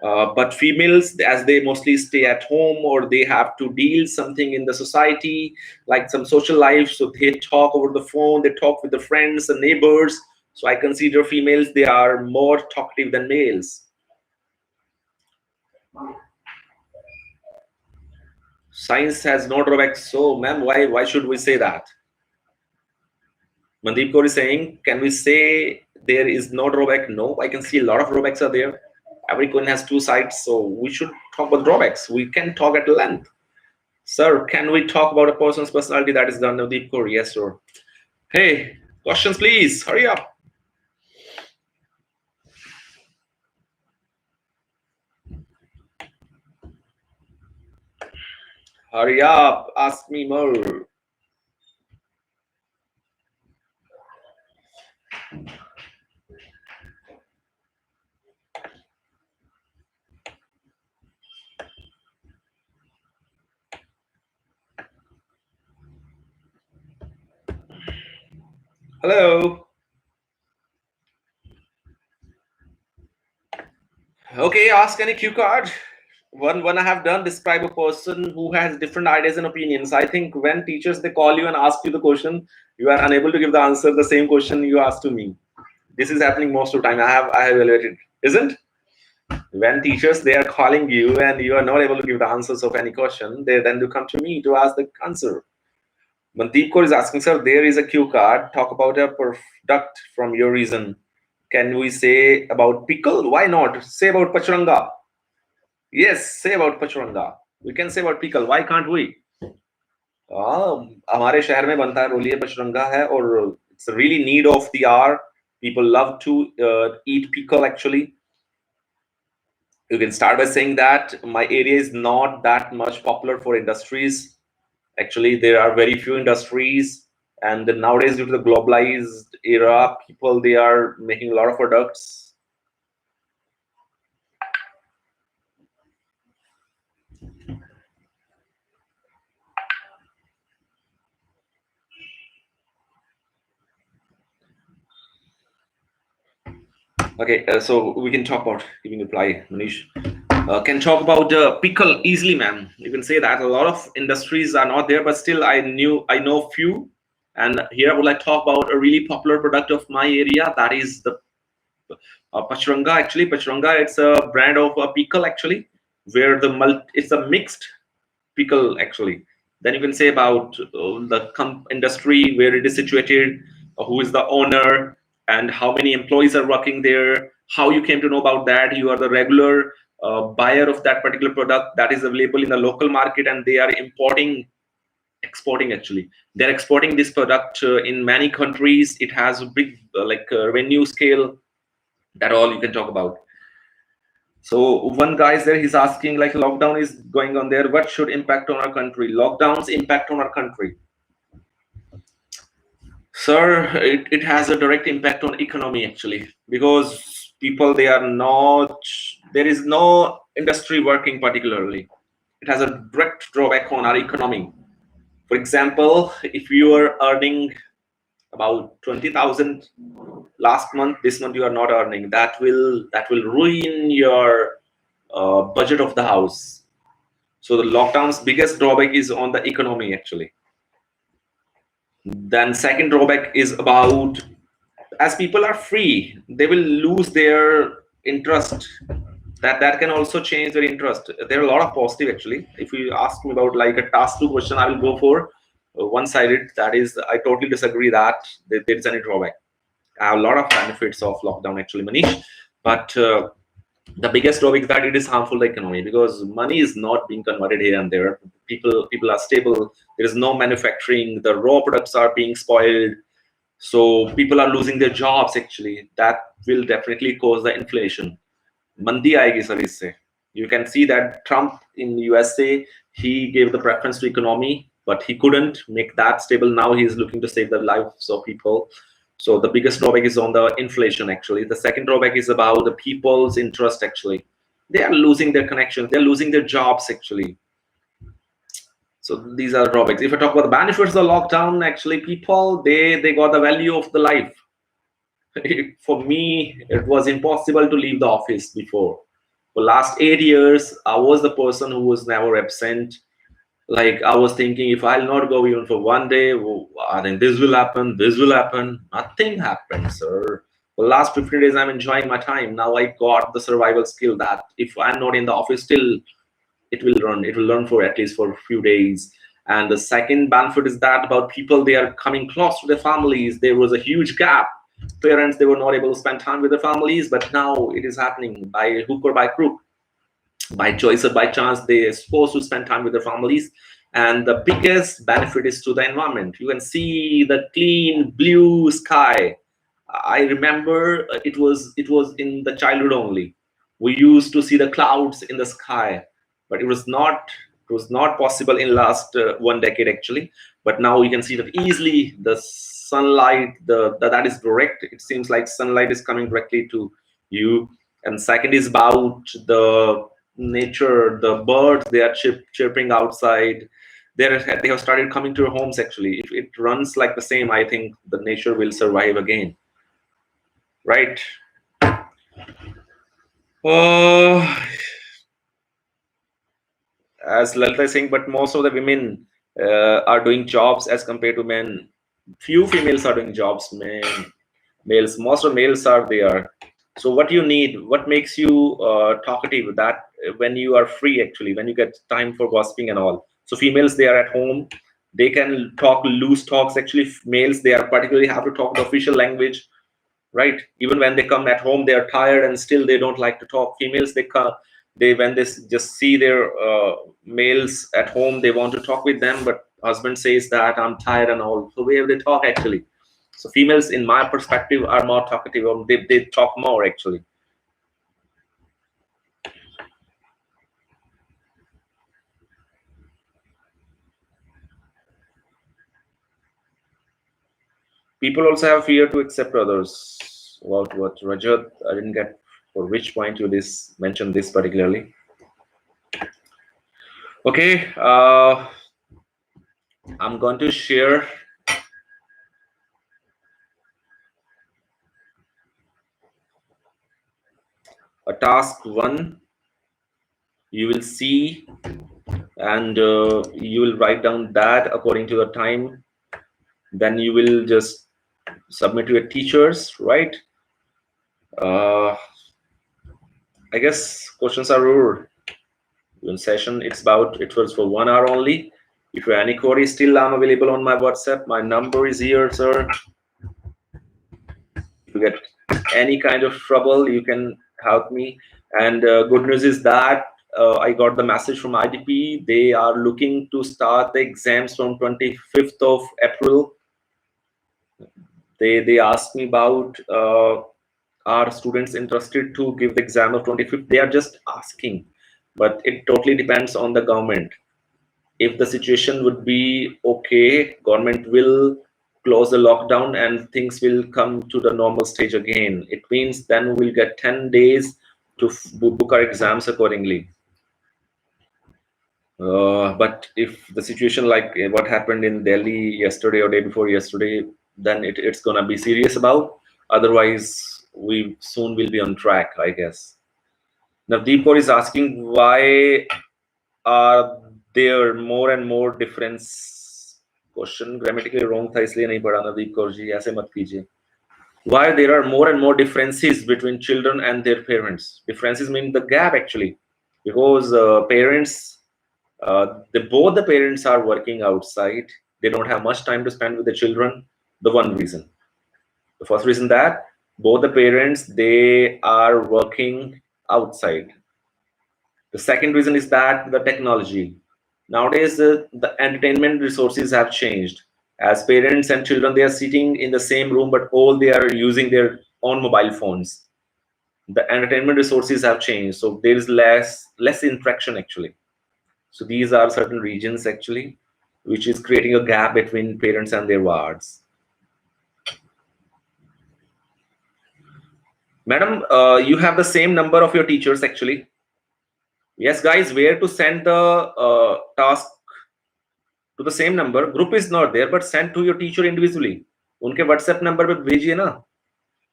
But females, as they mostly stay at home or they have to deal something in the society, like some social life, so they talk over the phone, they talk with the friends and neighbors. So I consider females, they are more talkative than males. Science has no drawbacks. So, ma'am, why should we say that? Mandeep Kaur is saying, can we say there is no drawback? No, I can see a lot of drawbacks are there. Every coin has two sides, so we should talk about drawbacks. We can talk at length. Sir, can we talk about a person's personality? That is done, Navdeep Kaur. Yes, sir. Hey, questions, please. Hurry up. Hurry up. Ask me more. Hello. Okay, ask any cue card. One I have done, describe a person who has different ideas and opinions. I think when teachers they call you and ask you the question, you are unable to give the answer the same question you asked to me. This is happening most of the time. I have evaluated, isn't? When teachers they are calling you and you are not able to give the answers of any question, they then do come to me to ask the answer. Mandeep Kaur is asking, sir, there is a cue card. Talk about a product from your reason. Can we say about pickle? Why not? Say about pacharanga. Yes, say about pacharanga. We can say about pickle. Why can't we? हमारे शहर में बनता है, बोलिए पचरंगा है और it's really need of the hour. People love to eat pickle actually. You can start by saying that my area is not that much popular for industries. Actually, there are very few industries, and nowadays due to the globalized era, people they are making a lot of products. Okay, so we can talk about giving reply, Manish. Can talk about pickle easily, ma'am. You can say that a lot of industries are not there, but still I know few. And here I would like to talk about a really popular product of my area. That is the pacharanga. Actually, pacharanga it's a brand of pickle actually, where it's a mixed pickle actually. Then you can say about the industry where it is situated, who is the owner, and how many employees are working there. How you came to know about that? You are the regular buyer of that particular product that is available in the local market, and they are exporting actually. They're exporting this product in many countries. It has a big revenue scale. That all you can talk about. So one guy is there, he's asking like lockdown is going on there. What should impact on our country? Lockdowns impact on our country. Sir, it has a direct impact on economy actually, because people they are not, there is no industry working particularly. It has a direct drawback on our economy. For example, if you are earning about 20,000 last month, this month you are not earning, that will ruin your budget of the house. So the lockdown's biggest drawback is on the economy actually. Then second drawback is about, as people are free, they will lose their interest. That can also change their interest. There are a lot of positive actually. If you ask me about like a task 2 question, I will go for one-sided. That is, I totally disagree that there is any drawback. I have a lot of benefits of lockdown actually, Manish. But The biggest drawback is that it is harmful to the economy, because money is not being converted here and there. People are stable. There is no manufacturing. The raw products are being spoiled, so people are losing their jobs. Actually, that will definitely cause the inflation. Mandi aayegi sir isse. You can see that Trump in USA, he gave the preference to economy, but he couldn't make that stable. Now he is looking to save the lives of people. So the biggest drawback is on the inflation. Actually, the second drawback is about the people's interest. Actually, they are losing their connections. They're losing their jobs. Actually, so these are drawbacks. If I talk about the benefits of the lockdown, actually, people they got the value of the life. For me, it was impossible to leave the office before. For last 8 years, I was the person who was never absent. Like, I was thinking, if I'll not go even for one day, I think this will happen, this will happen. Nothing happened, sir. For the last 15 days, I'm enjoying my time. Now I got the survival skill that if I'm not in the office, still it will run for at least for a few days. And the second benefit is that about people, they are coming close to their families. There was a huge gap. Parents, they were not able to spend time with their families, but now it is happening by hook or by crook, by choice or by chance. They are supposed to spend time with their families. And the biggest benefit is to the environment. You can see the clean blue sky. I remember it was in the childhood only. We used to see the clouds in the sky, but it was not possible in last 1 decade actually. But now you can see that easily the sunlight, that is direct. It seems like sunlight is coming directly to you. And second is about the nature. The birds, they are chirping outside. They have started coming to your homes. Actually, if it runs like the same, I think the nature will survive again, right? uh, as Lalita is saying, but most of the women are doing jobs as compared to men. Few females are doing jobs. Males, most of males are there. So what you need, what makes you talkative, that when you are free, actually, when you get time for gossiping and all. So females, they are at home, they can talk loose talks. Actually, males, they are particularly have to talk the official language, right? Even when they come at home, they are tired and still they don't like to talk. Females, they come, they when they just see their males at home, they want to talk with them, but husband says that I'm tired and all, so where they talk actually. So females, in my perspective, are more talkative, or they talk more actually. People also have fear to accept others. What Rajat, I didn't get for which point you this mentioned this particularly. Okay, I'm going to share a task one. You will see, and you will write down that according to the time. Then you will just submit to your teachers, right? uh, I guess questions are ruled in session. It was for 1 hour only. If you have any queries, still I'm available on my WhatsApp. My number is here, sir. If you get any kind of trouble, you can help me. And good news is that I got the message from IDP. They are looking to start the exams from 25th of April. They asked me about are students interested to give the exam of 25th. They are just asking, but it totally depends on the government. If the situation would be okay, government will close the lockdown and things will come to the normal stage again. It means then we'll get 10 days to book our exams accordingly. But if the situation like what happened in Delhi yesterday or day before yesterday, then it's gonna be serious about. Otherwise, we soon will be on track, I guess. Navdeep Kaur is asking, why are there more and more difference? Question grammatically wrong था, इसलिए नहीं पढ़ा नवदीप कौर जी, ऐसे मत कीजिए. Why there are more and more differences between children and their parents? Differences mean the gap actually, because parents, both the parents are working outside. They don't have much time to spend with the children. The one reason, the first reason, that both the parents, they are working outside. The second reason is that the technology. Nowadays, the entertainment resources have changed. As parents and children, they are sitting in the same room, but all they are using their own mobile phones. The entertainment resources have changed, so there is less interaction actually. So these are certain regions actually, which is creating a gap between parents and their wards. Madam, you have the same number of your teachers actually. Yes, guys, where to send the task to the same number? Group is not there, but send to your teacher individually. उनके WhatsApp number पे भेजिए ना.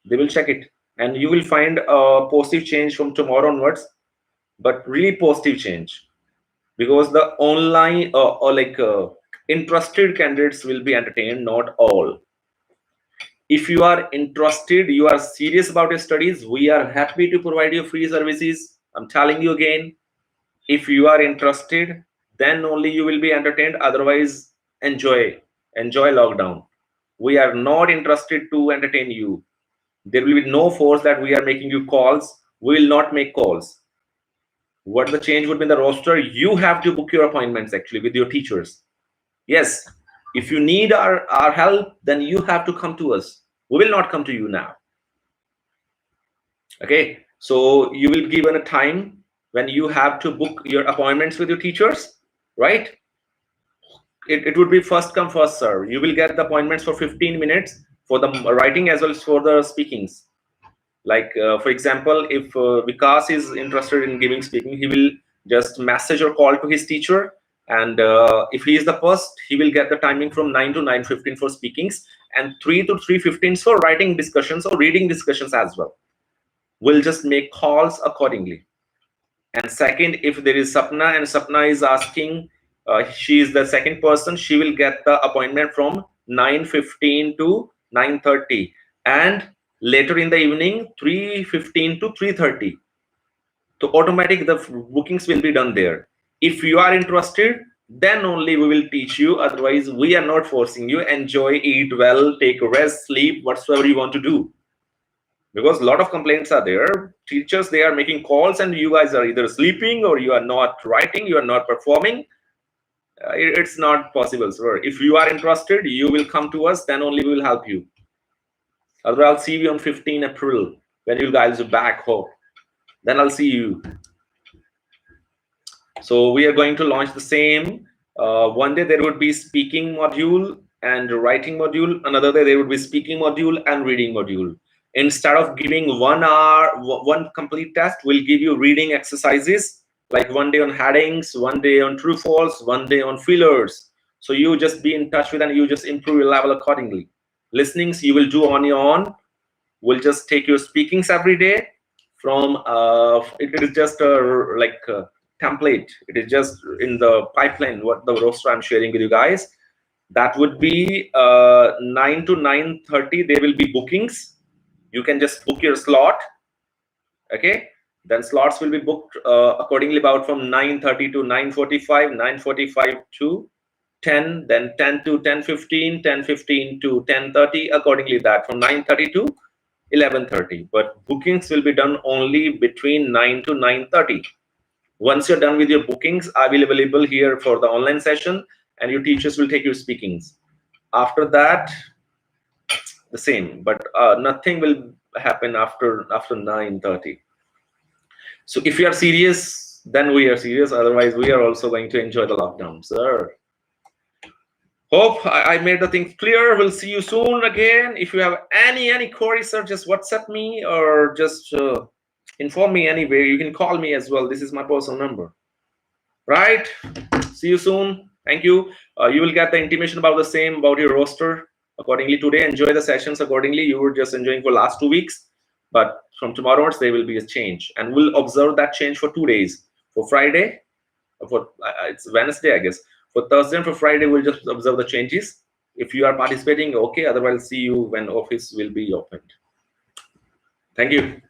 They will check it, and you will find a positive change from tomorrow onwards. But really positive change, because the online or interested candidates will be entertained, not all. If you are interested, you are serious about your studies, we are happy to provide you free services. I'm telling you again, if you are interested, then only you will be entertained. Otherwise, enjoy lockdown. We are not interested to entertain you. There will be no force that we are making you calls. We will not make calls. What the change would be in the roster, you have to book your appointments actually with your teachers. Yes, if you need our help, then you have to come to us. We will not come to you now. Okay, so you will given a time when you have to book your appointments with your teachers, right? It would be first come first serve. You will get the appointments for 15 minutes for the writing as well as for the speakings. Like for example, if Vikas is interested in giving speaking, he will just message or call to his teacher, and if he is the first, he will get the timing from 9 to 9:15 for speakings, and 3 to 3:15 for writing discussions or reading discussions as well. We'll just make calls accordingly. And second, if there is Sapna and Sapna is asking, she is the second person, she will get the appointment from 9:15 to 9:30, and later in the evening 3:15 to 3:30. So automatic the bookings will be done there. If you are interested, then only we will teach you. Otherwise, we are not forcing you. Enjoy, eat well, take a rest, sleep, whatsoever you want to do. Because a lot of complaints are there. Teachers, they are making calls and you guys are either sleeping or you are not writing, you are not performing. It's not possible, sir. If you are interested, you will come to us, then only we will help you. Otherwise, I'll see you on 15 April when you guys are back home. Then I'll see you. So we are going to launch the same. One day there would be speaking module and writing module. Another day there would be speaking module and reading module. Instead of giving 1 hour, one complete test, we'll give you reading exercises, like one day on headings, one day on true false, one day on fillers. So you just be in touch with and you just improve your level accordingly. Listenings you will do on your own. We'll just take your speakings every day from it is just a template. It is just in the pipeline what the roster I'm sharing with you guys. That would be 9 to 9:30 there will be bookings. You can just book your slot. Okay, then slots will be booked accordingly, about from 9:30 to 9:45, 9:45 to 10, then 10 to 10:15, 10:15 to 10:30, accordingly that from 9:30 to 11:30. But bookings will be done only between 9 to 9:30. Once you're done with your bookings, I will available here for the online session, and your teachers will take your speakings. After that, the same, but nothing will happen after 9:30. So if you are serious, then we are serious. Otherwise, we are also going to enjoy the lockdown, sir. Hope I made the things clear. We'll see you soon again. If you have any queries, sir, just WhatsApp me or just inform me anyway. You can call me as well. This is my personal number. Right? See you soon. Thank you. You will get the intimation about the same, about your roster accordingly today. Enjoy the sessions accordingly. You were just enjoying for last 2 weeks. But from tomorrow onwards, there will be a change. And we'll observe that change for 2 days. For Friday, for it's Wednesday, I guess. For Thursday and for Friday, we'll just observe the changes. If you are participating, okay. Otherwise, I'll see you when office will be opened. Thank you.